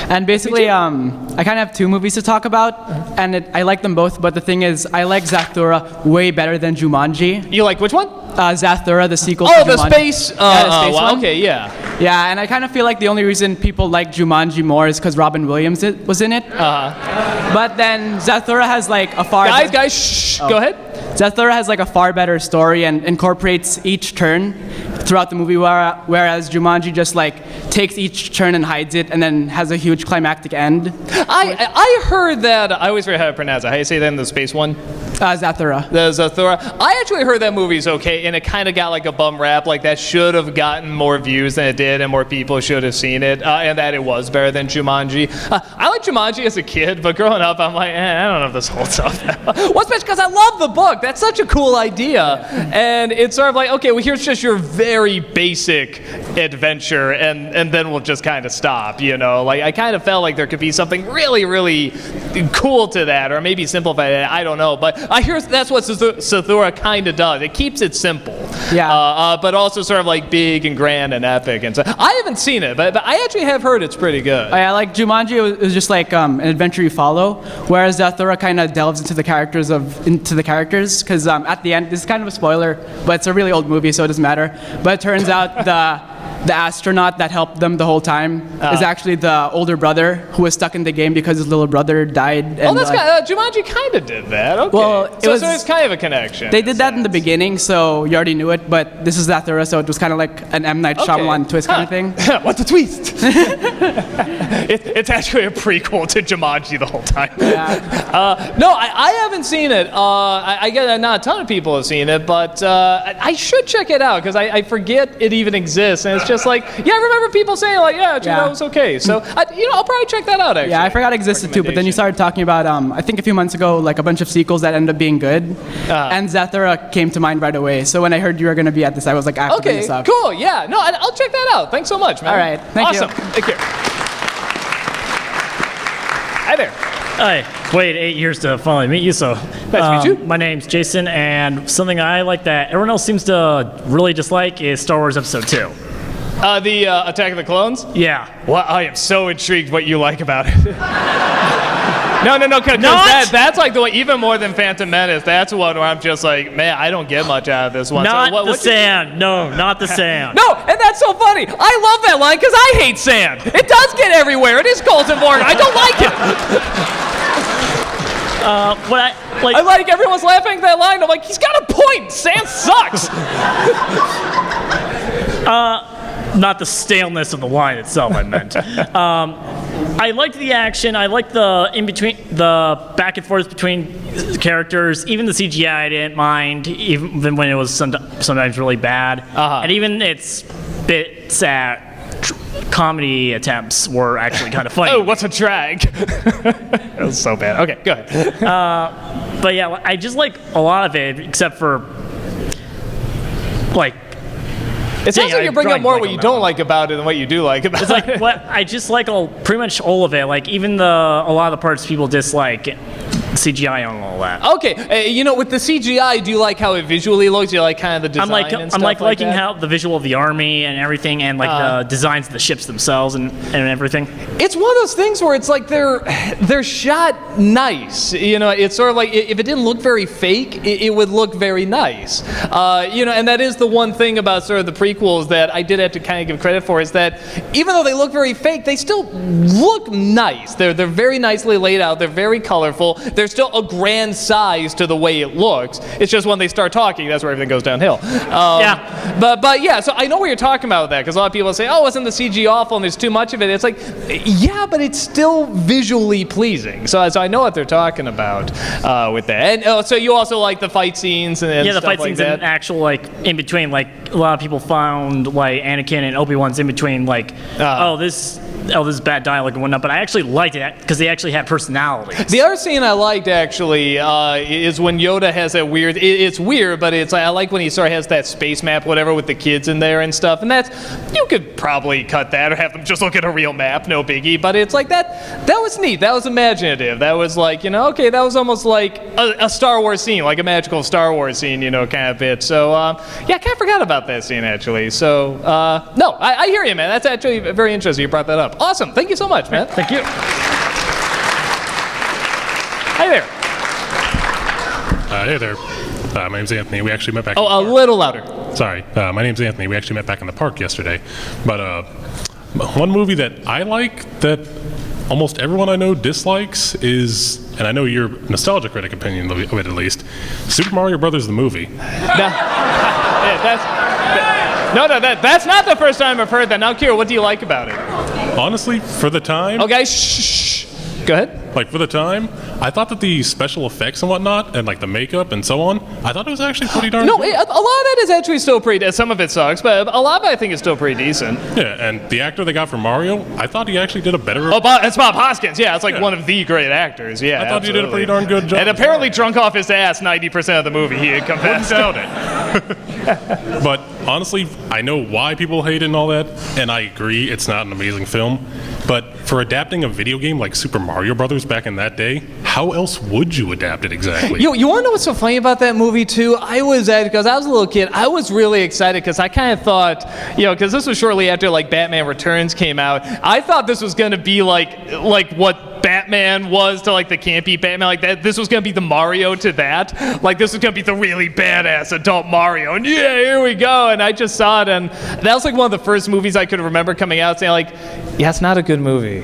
And basically, I kind of have two movies to talk about, and I like them both, but the thing is, I like Zathura way better than Jumanji. You like which one? Zathura, the sequel to Oh, Jumanji. the space. Yeah, the space one. Okay, yeah. Yeah, and I kind of feel like the only reason people like Jumanji more is because Robin Williams was in it. But then Zathura has like a far... Guys, shh, go ahead. Zathura has like a far better story and incorporates each turn throughout the movie, whereas Jumanji just like takes each turn and hides it and then has a huge climactic end. I heard that, I always forget how to pronounce it. How do you say that in the space one? Zathura. The Zathura. I actually heard that movie's okay, and it kind of got like a bum rap. Like that should have gotten more views than it did, and more people should have seen it, and that it was better than Jumanji. I liked Jumanji as a kid, but growing up, I'm like, I don't know if this holds up. Well, especially because I love the book. That's such a cool idea, and it's sort of like, okay, well, here's just your very basic adventure, and then we'll just kind of stop, you know? Like, I kind of felt like there could be something really, really cool to that, or maybe simplify it. I don't know, but I hear that's what Zathura kind of does. It keeps it simple, but also sort of like big and grand and epic. And so I haven't seen it, but I actually have heard it's pretty good. Yeah, like Jumanji, it was just like an adventure you follow, whereas Zathura kind of delves into the characters because at the end, this is kind of a spoiler, but it's a really old movie, so it doesn't matter. But it turns out the astronaut that helped them the whole time is actually the older brother who was stuck in the game because his little brother died. And, Jumanji kind of did that. Okay. Well, so it's kind of a connection. They did that in the beginning, so you already knew it, but this is Zathura, so it was kind of like an M. Night Shyamalan twist kind of thing. What's the twist? It's actually a prequel to Jumanji the whole time. Yeah. No, I haven't seen it. I get not a ton of people have seen it, but I should check it out because I forget it even exists, and it's just like, I remember people saying like, that was okay. So I'll probably check that out. Actually, yeah, I forgot it existed too, but then you started talking about I think a few months ago, like a bunch of sequels that ended up being good, and Zathura came to mind right away. So when I heard you were going to be at this, I was like, I have to bring this up. Cool. Yeah, no, I'll check that out. Thanks so much, man. All right, thank you. Awesome. Take care. Hi there. Hi. Wait 8 years to finally meet you, so. Nice to meet you. My name's Jason, and something I like that everyone else seems to really dislike is Star Wars Episode 2. The Attack of the Clones? Yeah. Well, I am so intrigued what you like about it. No, because that's like the one, even more than Phantom Menace, that's one where I'm just like, man, I don't get much out of this one. Not the sand. No, not the sand. No, and that's so funny. I love that line because I hate sand. It does get everywhere. It is Colton Morgan. I don't like it. I like everyone's laughing at that line. I'm like, he's got a point. Sand sucks. Not the staleness of the line itself, I meant. I liked the action. I liked the back and forth between characters. Even the CGI I didn't mind, even when it was sometimes really bad. And even its bits at comedy attempts were actually kind of funny. Oh, what's a drag? That was so bad. Okay, go ahead. But yeah, I just like a lot of it, except for like. It sounds like you're bringing up more what you don't like about it than what you do like about it. It's like I just like pretty much all of it. Like even a lot of the parts people dislike, CGI on all that. Okay, with the CGI, do you like how it visually looks? Do you like kind of the design and stuff I'm liking that? how the visual of the army and everything, and like the designs of the ships themselves and everything. It's one of those things where it's like they're shot nice. It's sort of like if it didn't look very fake, it would look very nice. And that is the one thing about sort of the prequels that I did have to kind of give credit for, is that even though they look very fake, they still look nice. They're very nicely laid out. They're very colorful. there's still a grand size to the way it looks. It's just when they start talking, that's where everything goes downhill. Yeah. But yeah, so I know what you're talking about with that, because a lot of people say, oh, isn't the CG awful and there's too much of it? It's like, yeah, but it's still visually pleasing. So I know what they're talking about with that. And so you also like the fight scenes and the stuff fight like scenes that? and actual, like, in between, like, a lot of people found, like, Anakin and Obi-Wan's in between, like, this is bad dialogue and whatnot, but I actually liked it because they actually had personalities. The other scene I liked, actually, is when Yoda has that weird, it's weird, but I like when he sort of has that space map, whatever, with the kids in there and stuff, and you could probably cut that or have them just look at a real map, no biggie, but it's like that was neat, that was imaginative, that was like, okay, that was almost like a Star Wars scene, like a magical Star Wars scene, kind of bit, so, yeah, I kind of forgot about that scene, actually, so, no, I hear you, man, that's actually very interesting, you brought that up. Awesome, thank you so much, man. Thank you. Hi there. Hey there. My name's Anthony. We actually met back. Oh, a little louder. Sorry. My name's Anthony. We actually met back in the park yesterday. But one movie that I like that almost everyone I know dislikes is, and I know your nostalgia critic opinion of it at least, Super Mario Brothers the movie. That's not the first time I've heard that. Now, Akira, what do you like about it? Honestly, for the time. Okay, shh. Go ahead. Like, for the time, I thought that the special effects and whatnot, and like the makeup and so on, I thought it was actually pretty darn No, good. a lot of that is actually still pretty, some of it sucks, but a lot of it I think is still pretty decent. Yeah, and the actor they got for Mario, I thought he actually did a better... Oh, it's Bob Hoskins, yeah, it's like one of the great actors, yeah. I thought he did a pretty darn good job. And apparently drunk off his ass 90% of the movie, he had confessed. Wouldn't doubt it. But honestly, I know why people hate it and all that, and I agree it's not an amazing film, but for adapting a video game like Super Mario Brothers back in that day, how else would you adapt it exactly? You want to know what's so funny about that movie too? Because I was a little kid, I was really excited because I kind of thought, because this was shortly after like Batman Returns came out, I thought this was going to be like what Batman was to like the campy Batman, like that. This was going to be the Mario to that. Like this was going to be the really badass adult Mario, and yeah, here we go. And I just saw it, and that was like one of the first movies I could remember coming out saying like, yeah, it's not a good movie.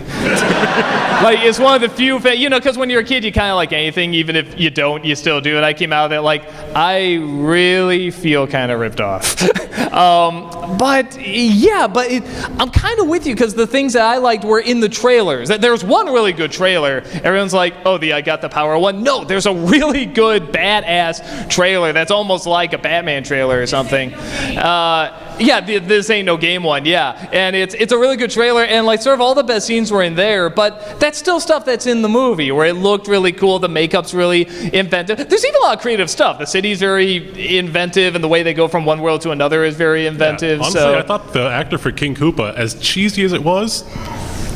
Like it's one of the few, because when you're a kid, you kind of like anything, even if you don't, you still do it. I came out of it like, I really feel kind of ripped off. But I'm kind of with you because the things that I liked were in the trailers. There was one really good trailer. Everyone's like, oh, I got the power one. No, there's a really good badass trailer that's almost like a Batman trailer or something. This ain't no game one. Yeah, and it's a really good trailer, and like sort of all the best scenes were in there. But that's still stuff that's in the movie where it looked really cool. The makeup's really inventive. There's even a lot of creative stuff. The city's very inventive, and the way they go from one world to another is very inventive. Yeah, honestly, I thought the actor for King Koopa, as cheesy as it was,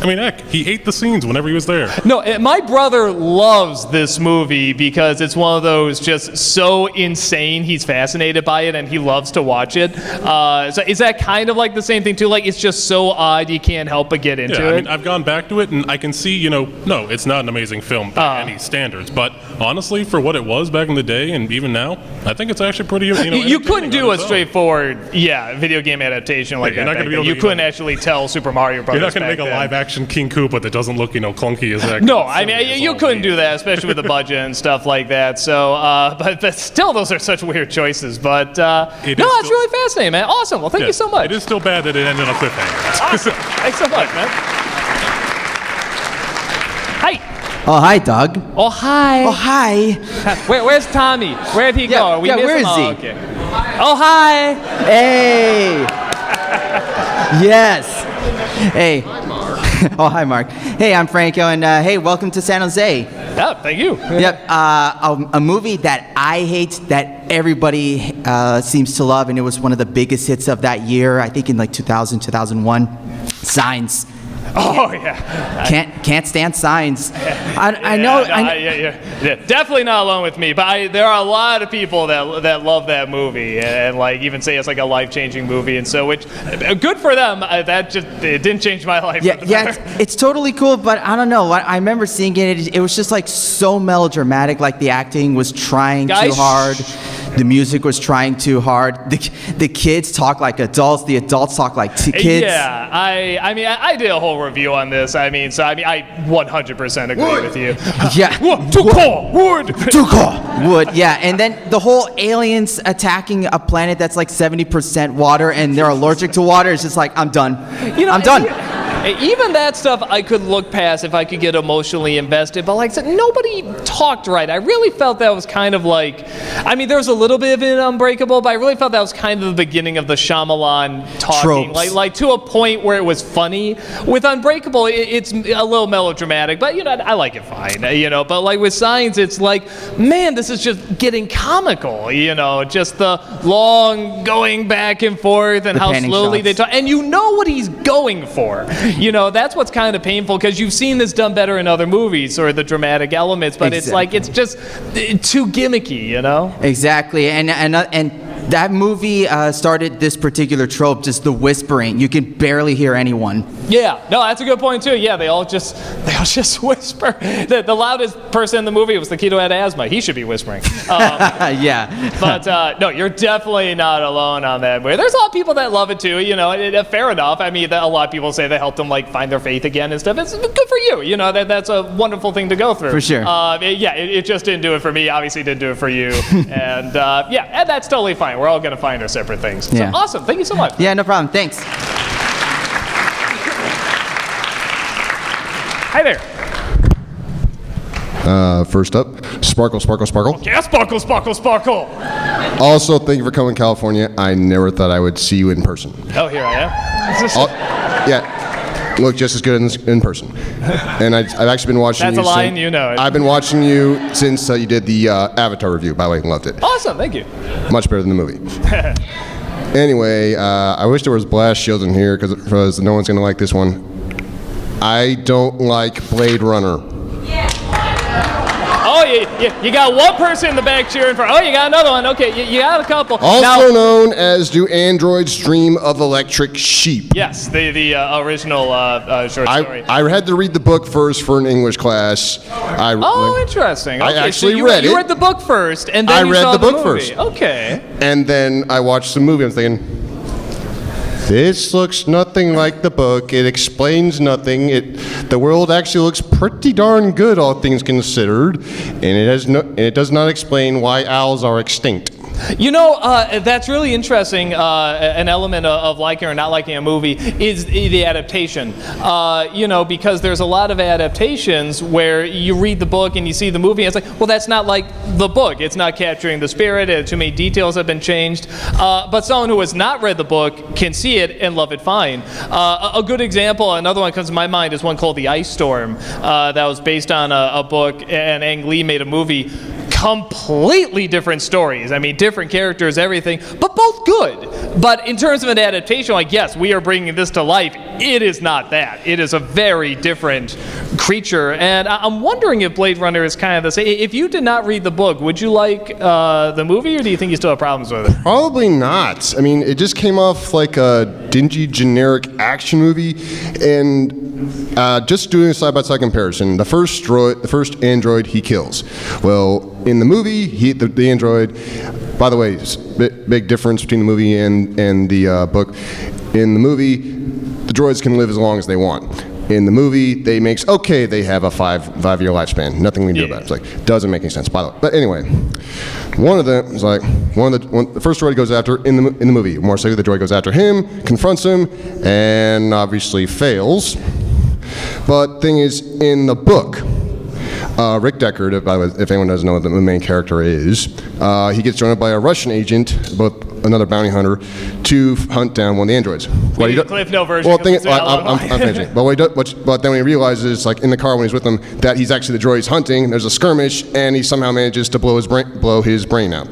I mean, heck, he ate the scenes whenever he was there. No, my brother loves this movie because it's one of those just so insane. He's fascinated by it and he loves to watch it. So is that kind of like the same thing too? Like it's just so odd you can't help but get into it? I mean, I've gone back to it and I can see, no, it's not an amazing film by any standards. But honestly, for what it was back in the day and even now, I think it's actually pretty, You couldn't do a straightforward, video game adaptation like that. You couldn't actually tell Super Mario Brothers. You're not going to make a live action King Koopa that doesn't look, clunky as that. No, I mean, you couldn't do that, especially with the budget and stuff like that. So, but still, those are such weird choices. But it's really fascinating, man. Awesome. Well, thank you so much. It is still bad that it ended on a cliffhanger. Awesome. Thanks so much, man. Hi. Oh, hi, Doug. Oh, hi. Oh, hi. Where's Tommy? Where'd he go? Where is he? Oh, okay. Oh, hi. Hey. Yes. Hey. Oh, hi, Mark. Hey, I'm Franco, and hey, welcome to San Jose. Yeah, thank you. Yep, a movie that I hate that everybody seems to love, and it was one of the biggest hits of that year, I think in like 2000, 2001, Signs. Oh, yeah. Can't stand Signs. I know. Definitely not alone with me, but there are a lot of people that love that movie and like even say it's like a life-changing movie, and so which good for them. It didn't change my life. It's totally cool, but I don't know. I remember seeing it. It was just like so melodramatic. Like the acting was trying too hard The music was trying too hard. The kids talk like adults. The adults talk like kids. Yeah, I mean, I did a whole review on this. I 100% agree with you. Yeah. Wood. Yeah, and then the whole aliens attacking a planet that's like 70% water, and they're allergic to water. It's just like, I'm done. I'm done. Even that stuff I could look past if I could get emotionally invested, but like I said, nobody talked right. I really felt that was kind of like, I mean, there was a little bit of it in Unbreakable, but I really felt that was kind of the beginning of the Shyamalan talking, like to a point where it was funny. With Unbreakable, it's a little melodramatic, but I like it fine, But like with Signs, it's like, man, this is just getting comical, just the long going back and forth and how slowly they talk, and what he's going for. That's what's kind of painful because you've seen this done better in other movies or the dramatic elements, but it's just too gimmicky, Exactly, and that movie started this particular trope, just the whispering. You can barely hear anyone. Yeah, no, that's a good point too. Yeah, they all just whisper. The loudest person in the movie was the kid who had asthma. He should be whispering. Yeah. But no, you're definitely not alone on that movie. There's a lot of people that love it too. Fair enough. I mean, a lot of people say they helped them like find their faith again and stuff. It's good for you. That's a wonderful thing to go through. For sure. It just didn't do it for me. Obviously, didn't do it for you. And and that's totally fine. We're all gonna find our separate things. Yeah. So awesome. Thank you so much. Yeah, no problem. Thanks. Hi there. First up, Sparkle, Sparkle, Sparkle. Yeah, Sparkle, Sparkle, Sparkle. Also, thank you for coming to California. I never thought I would see you in person. Oh, here I am. Yeah, look just as good in person. And I've actually been watching That's you. a line, you know it. I've been watching you since you did the Avatar review. By the way, loved it. Awesome, thank you. Much better than the movie. Anyway, I wish there was blast shields in here because no one's gonna like this one. I don't like Blade Runner. Oh, you got one person in the back cheering for. Oh, you got another one. Okay, you got a couple. Also known as Do Androids Dream of Electric Sheep? Yes, the original short story. I had to read the book first for an English class. Interesting. Okay, I actually so read it. You read the book first, and then I you read saw the book movie. first. Okay. And then I watched the movie. I'm thinking, this looks nothing like the book. It explains nothing. The world actually looks pretty darn good, all things considered, and it does not explain why owls are extinct. That's really interesting. An element of liking or not liking a movie is the adaptation. Because there's a lot of adaptations where you read the book and you see the movie, and it's like, well, that's not like the book. It's not capturing the spirit. Too many details have been changed. But someone who has not read the book can see it and love it fine. A good example, another one that comes to my mind, is one called The Ice Storm that was based on a book, and Ang Lee made a movie. Completely different stories. I mean, different characters, everything, but both good. But in terms of an adaptation, like, yes, we are bringing this to life. It is not that. It is a very different creature. And I'm wondering if Blade Runner is kind of the same. If you did not read the book, would you like the movie, or do you think you still have problems with it? Probably not. I mean, it just came off like a dingy, generic action movie. And just doing a side-by-side comparison, the first android he kills. Well, in the movie, the android, by the way, big difference between the movie and the book. In the movie, the droids can live as long as they want. In the movie, they have a five-year lifespan. Nothing we can do about it. It's like, doesn't make any sense, by the way. But anyway, one of them is like, the first droid goes after, in the movie, more so the droid goes after him, confronts him, and obviously fails. But thing is, in the book, Rick Deckard, by the way, if anyone doesn't know what the main character is, he gets joined by a Russian agent, another bounty hunter, to hunt down one of the androids. We need a Cliff Note version. Well, I'm finishing. But then when he realizes, like in the car when he's with them, that he's actually the droid he's hunting. There's a skirmish, and he somehow manages to blow his brain out.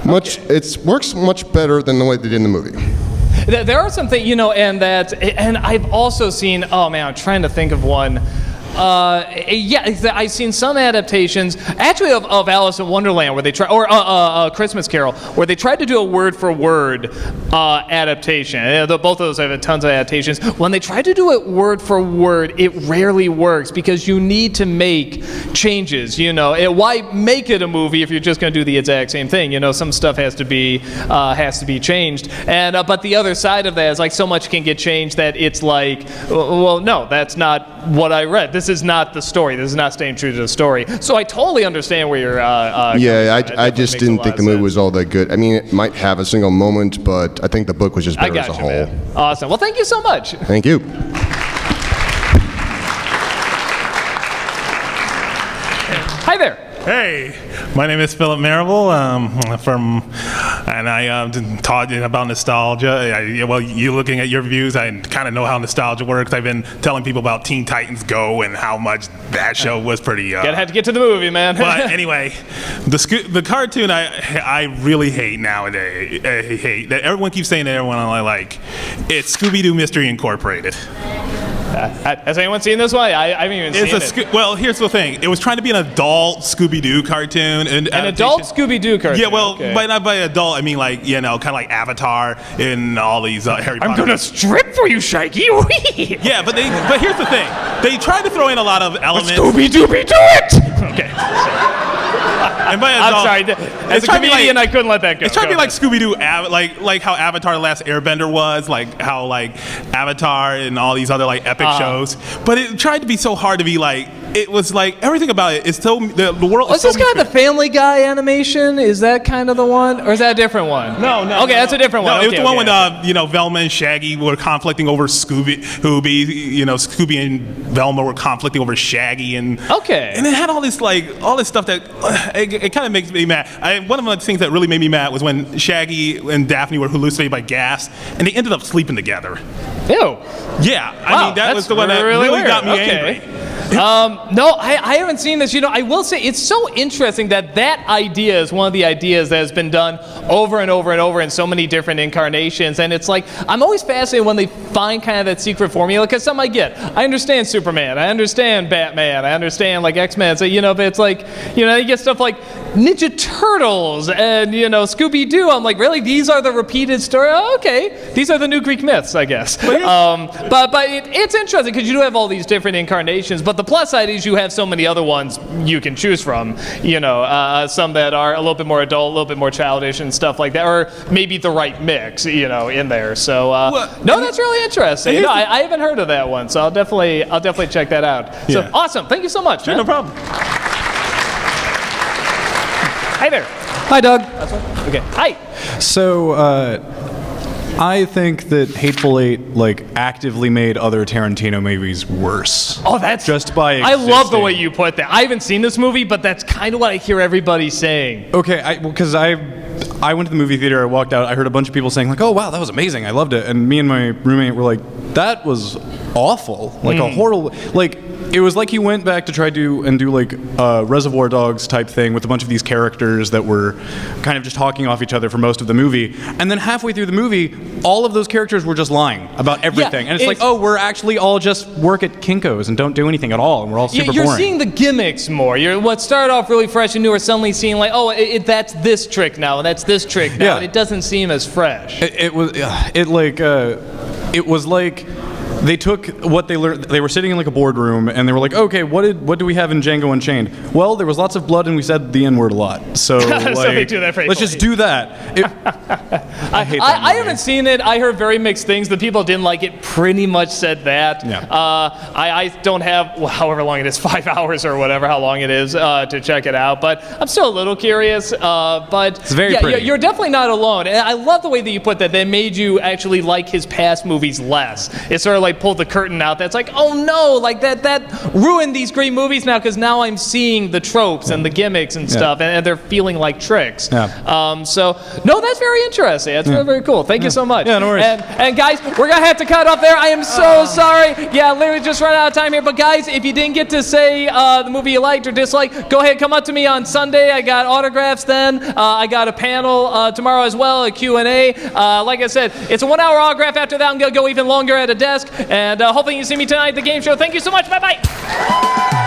It works much better than the way they did in the movie. There are some things, and I've also seen. Oh man, I'm trying to think of one. Yeah, I've seen some adaptations, actually, of Alice in Wonderland, where they try, or Christmas Carol, where they tried to do a word-for-word adaptation. Both of those have tons of adaptations. When they try to do it word for word, it rarely works because you need to make changes. Why make it a movie if you're just going to do the exact same thing? Some stuff has to be changed. And but the other side of that is like so much can get changed that it's like, well, no, that's not what I read. This is not the story. This is not staying true to the story. So I totally understand where you're. I just didn't think the movie was all that good. I mean, it might have a single moment, but I think the book was just better as a whole. Man. Awesome. Well, thank you so much. Thank you. Hi there. Hey, my name is Philip Marable, and I taught you about nostalgia. You looking at your reviews, I kind of know how nostalgia works. I've been telling people about Teen Titans Go and how much that show was pretty. Had to get to the movie, man. But anyway, the cartoon I really hate nowadays. I hate that everyone keeps saying to everyone I like. It's Scooby-Doo Mystery Incorporated. Has anyone seen this one? I haven't even seen it. Well, here's the thing. It was trying to be an adult Scooby-Doo cartoon. An adult Scooby-Doo cartoon? Yeah, well, okay. not by adult, I mean like, kind of like Avatar and all these Harry Potter. I'm going to strip for you, Shaggy. Yeah, but here's the thing. They tried to throw in a lot of elements. Scooby-Dooby do it! Okay. And by adult, I'm sorry. As a comedian, I couldn't let that go. It's trying to be like Scooby-Doo, like how Avatar: The Last Airbender was, like how like Avatar and all these other like epic shows. But it tried to be so hard to be like. It was like everything about it is so the world. Is this kind of the Family Guy animation? Is that kind of the one, or is that a different one? No. Okay, that's a different one. No, it was the one when Velma and Shaggy were conflicting over Scooby. Scooby and Velma were conflicting over Shaggy, and and it had all this stuff that it kind of makes me mad. One of the things that really made me mad was when Shaggy and Daphne were hallucinated by gas, and they ended up sleeping together. Ew. Yeah, I mean that was the one that really got me angry. No, I haven't seen this. I will say it's so interesting that idea is one of the ideas that has been done over and over and over in so many different incarnations. And it's like, I'm always fascinated when they find kind of that secret formula, because some I get. I understand Superman. I understand Batman. I understand like X-Men. So, but it's like, you get stuff like Ninja Turtles and, Scooby-Doo. I'm like, really? These are the repeated story? Oh, okay. These are the new Greek myths, I guess. But it's interesting because you do have all these different incarnations. But the plus side is you have so many other ones you can choose from, some that are a little bit more adult, a little bit more childish and stuff like that, or maybe the right mix, in there. So, that's really interesting. No, I haven't heard of that one, so I'll definitely check that out. So, awesome. Thank you so much. Sure, no problem. Hi there. Hi, Doug. Okay. Hi. So, I think that Hateful Eight actively made other Tarantino movies worse. Oh, that's just by existing. I love the way you put that. I haven't seen this movie, but that's kind of what I hear everybody saying. Okay, because I went to the movie theater. I walked out. I heard a bunch of people saying "Oh wow, that was amazing. I loved it." And me and my roommate were like, "That was awful. A horrible It was like he went back to try to do a Reservoir Dogs type thing with a bunch of these characters that were kind of just talking off each other for most of the movie. And then halfway through the movie, all of those characters were just lying about everything. And it's we're actually all just work at Kinko's and don't do anything at all. And we're all super You're boring. seeing the gimmicks more. What started off really fresh and new are suddenly seeing that's this trick now and that's this trick now. And it doesn't seem as fresh. It was like they took what they learned. They were sitting in a boardroom, and they were like, "Okay, what do we have in Django Unchained?" Well, there was lots of blood, and we said the N-word a lot. So, they do that let's just do that. I hate that I haven't seen it. I heard very mixed things. The people didn't like it pretty much said that. Yeah. I don't have however long it is, 5 hours or whatever, how long it is to check it out. But I'm still a little curious. But it's very pretty. You're definitely not alone. And I love the way that you put that. That made you actually like his past movies less. It's sort of pulled the curtain out. That's oh no, that ruined these great movies now because now I'm seeing the tropes and the gimmicks and stuff, and they're feeling like tricks. Yeah. So no, that's very interesting. That's very, very cool. Thank you so much. Yeah, no worries. And guys, we're gonna have to cut off there. I am so sorry. Yeah, literally just run out of time here. But guys, if you didn't get to say the movie you liked or disliked, go ahead, come up to me on Sunday. I got autographs then. I got a panel tomorrow as well, a Q&A. Like I said, it's a 1 hour autograph. After that, I'm gonna go even longer at a desk. And hopefully you see me tonight at the game show. Thank you so much. Bye-bye.